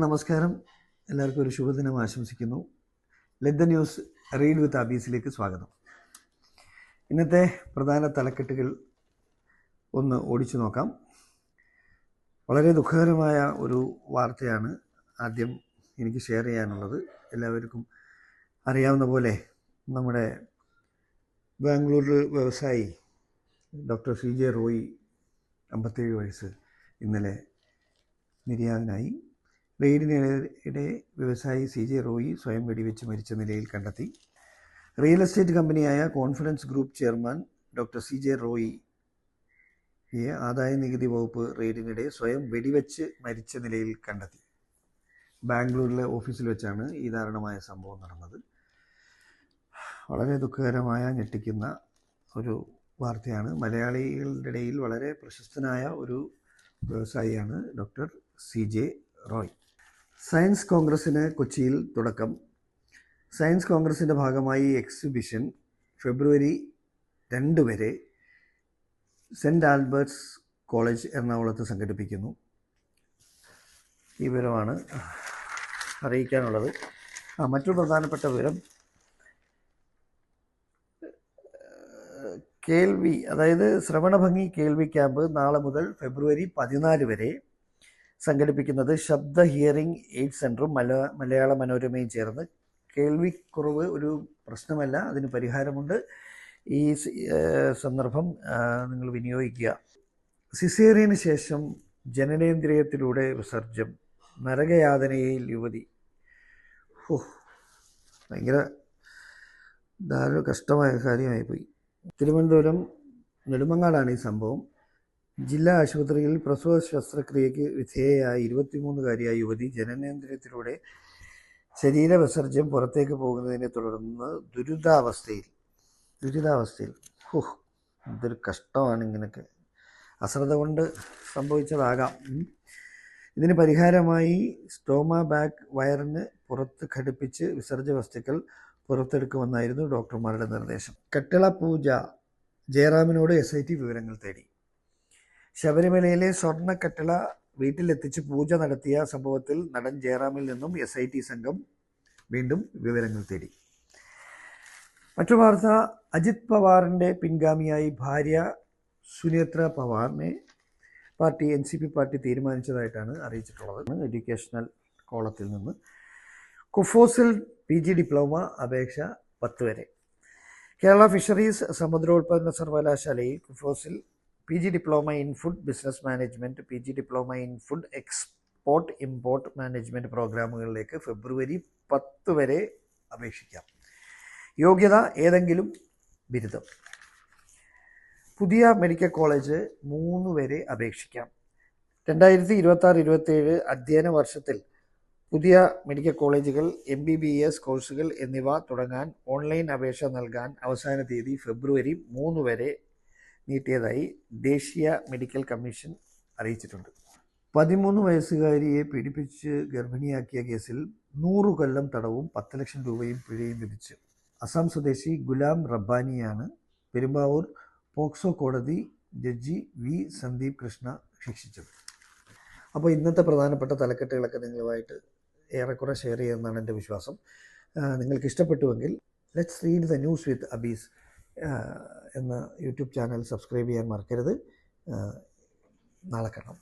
നമസ്കാരം. എല്ലാവർക്കും ഒരു ശുഭദിനം ആശംസിക്കുന്നു. Let the news read with അബീസിലേക്ക് സ്വാഗതം. ഇന്നത്തെ പ്രധാന തലക്കെട്ടുകൾ ഒന്ന് ഓടിച്ചു നോക്കാം. വളരെ ദുഃഖകരമായ ഒരു വാർത്തയാണ് ആദ്യം എനിക്ക് ഷെയർ ചെയ്യാനുള്ളത്. എല്ലാവർക്കും അറിയാവുന്ന പോലെ നമ്മുടെ ബാംഗ്ലൂർ വ്യവസായി ഡോക്ടർ CJ റോയി 57 വയസ്സ് ഇന്നലെ നിര്യാതനായി. റെയ്ഡിനിടെ വ്യവസായി CJ റോയി സ്വയം വെടിവെച്ച് മരിച്ച നിലയിൽ കണ്ടെത്തി. റിയൽ എസ്റ്റേറ്റ് കമ്പനിയായ confidence group chairman doctor CJ റോയിയെ ആദായ നികുതി വകുപ്പ് റെയ്ഡിനിടെ സ്വയം വെടിവെച്ച് മരിച്ച നിലയിൽ കണ്ടെത്തി. ബാംഗ്ലൂരിലെ ഓഫീസിൽ വെച്ചാണ് ഈ ദാരുണമായ സംഭവം നടന്നത്. വളരെ ദുഃഖകരമായ, ഞെട്ടിക്കുന്ന ഒരു വാർത്തയാണ്. മലയാളികളുടെ ഇടയിൽ വളരെ പ്രശസ്തനായ ഒരു വ്യവസായിയാണ് ഡോക്ടർ CJ റോയ്. സയൻസ് കോൺഗ്രസ്സിന് കൊച്ചിയിൽ തുടക്കം. സയൻസ് കോൺഗ്രസിൻ്റെ ഭാഗമായി എക്സിബിഷൻ ഫെബ്രുവരി 2 വരെ സെൻറ്റ് ആൽബർട്ട്സ് കോളേജ് എറണാകുളത്ത് സംഘടിപ്പിക്കുന്നു. ഈ വിവരമാണ് അറിയിക്കാനുള്ളത്. മറ്റൊരു പ്രധാനപ്പെട്ട വിവരം, കേൾവി, അതായത് ശ്രവണഭംഗി കേൾവി ക്യാമ്പ് നാളെ മുതൽ ഫെബ്രുവരി 14 വരെ സംഘടിപ്പിക്കുന്നത് ശബ്ദ ഹിയറിംഗ് എയ്ഡ് സെൻറ്ററും മലയാള മനോരമയും ചേർന്ന്. കേൾവിക്കുറവ് ഒരു പ്രശ്നമല്ല, അതിന് പരിഹാരമുണ്ട്. ഈ സന്ദർഭം നിങ്ങൾ വിനിയോഗിക്കുക. സിസേറിയന് ശേഷം ജനനേന്ദ്രിയത്തിലൂടെ വിസർജ്യം, നരകയാതനയിൽ യുവതി. ഭയങ്കര കഷ്ടമായ കാര്യമായിപ്പോയി. തിരുവനന്തപുരം നെടുമങ്ങാടാണ് ഈ സംഭവം. ജില്ലാ ആശുപത്രിയിൽ പ്രസവ ശസ്ത്രക്രിയയ്ക്ക് വിധേയയായ 23-കാരിയായ യുവതി ജനനേന്ദ്രിയത്തിലൂടെ ശരീരവിസർജ്യം പുറത്തേക്ക് പോകുന്നതിനെ തുടർന്ന് ദുരിതാവസ്ഥയിൽ. ഇതൊരു കഷ്ടമാണ്. ഇങ്ങനെയൊക്കെ അശ്രദ്ധ കൊണ്ട് സംഭവിച്ചതാകാം. ഇതിന് പരിഹാരമായി സ്റ്റോമ ബാഗ് വയറിന് പുറത്ത് ഘടിപ്പിച്ച് വിസർജ്യ വസ്തുക്കൾ പുറത്തെടുക്കുമെന്നായിരുന്നു ഡോക്ടർമാരുടെ നിർദ്ദേശം. കട്ടിള പൂജ, ജയറാമിനോട് SIT വിവരങ്ങൾ തേടി. ശബരിമലയിലെ സ്വർണ്ണ കട്ടിള വീട്ടിലെത്തിച്ച് പൂജ നടത്തിയ സംഭവത്തിൽ നടൻ ജയറാമിൽ നിന്നും SIT സംഘം വീണ്ടും വിവരങ്ങൾ തേടി. മറ്റു വാർത്ത, അജിത് പവാറിൻ്റെ പിൻഗാമിയായി ഭാര്യ സുനേത്ര പവാറിനെ NCP പാർട്ടി തീരുമാനിച്ചതായിട്ടാണ് അറിയിച്ചിട്ടുള്ളത്. എഡ്യൂക്കേഷണൽ കോളത്തിൽ നിന്ന്. കുഫോസിൽ PG ഡിപ്ലോമ അപേക്ഷ 10 വരെ. കേരള ഫിഷറീസ് സമുദ്രോൽപ്പന്ന സർവകലാശാലയിൽ കുഫോസിൽ PG diploma in food business management, PG diploma in food export import management പ്രോഗ്രാമുകളിലേക്ക് ഫെബ്രുവരി 10 വരെ അപേക്ഷിക്കാം. യോഗ്യത ഏതെങ്കിലും ബിരുദം. പുതിയ മെഡിക്കൽ കോളേജ് 3 വരെ അപേക്ഷിക്കാം. 2026-27 അധ്യയന വർഷത്തിൽ പുതിയ മെഡിക്കൽ കോളേജുകൾ, MBBS കോഴ്സുകൾ എന്നിവ തുടങ്ങാൻ ഓൺലൈൻ അപേക്ഷ നൽകാൻ അവസാന തീയതി ഫെബ്രുവരി 3 വരെ നീട്ടിയതായി ദേശീയ മെഡിക്കൽ കമ്മീഷൻ അറിയിച്ചിട്ടുണ്ട്. 13 വയസ്സുകാരിയെ പീഡിപ്പിച്ച് ഗർഭിണിയാക്കിയ കേസിൽ 100 കൊല്ലം തടവും 10 ലക്ഷം രൂപയും പിഴയും വിധിച്ച് അസം സ്വദേശി ഗുലാം റബ്ബാനിയാണ് പെരുമ്പാവൂർ പോക്സോ കോടതി ജഡ്ജി V. സന്ദീപ് കൃഷ്ണ ശിക്ഷിച്ചത്. അപ്പോൾ ഇന്നത്തെ പ്രധാനപ്പെട്ട തലക്കെട്ടുകളൊക്കെ നിങ്ങളുമായിട്ട് ഏറെക്കുറെ ഷെയർ ചെയ്യുമെന്നാണ് എൻ്റെ വിശ്വാസം. നിങ്ങൾക്ക് ഇഷ്ടപ്പെട്ടുവെങ്കിൽ let's read the news with അബീസ് എന്ന യൂട്യൂബ് ചാനൽ സബ്സ്ക്രൈബ് ചെയ്യാൻ മറക്കരുത്. നാളെ കാണാം.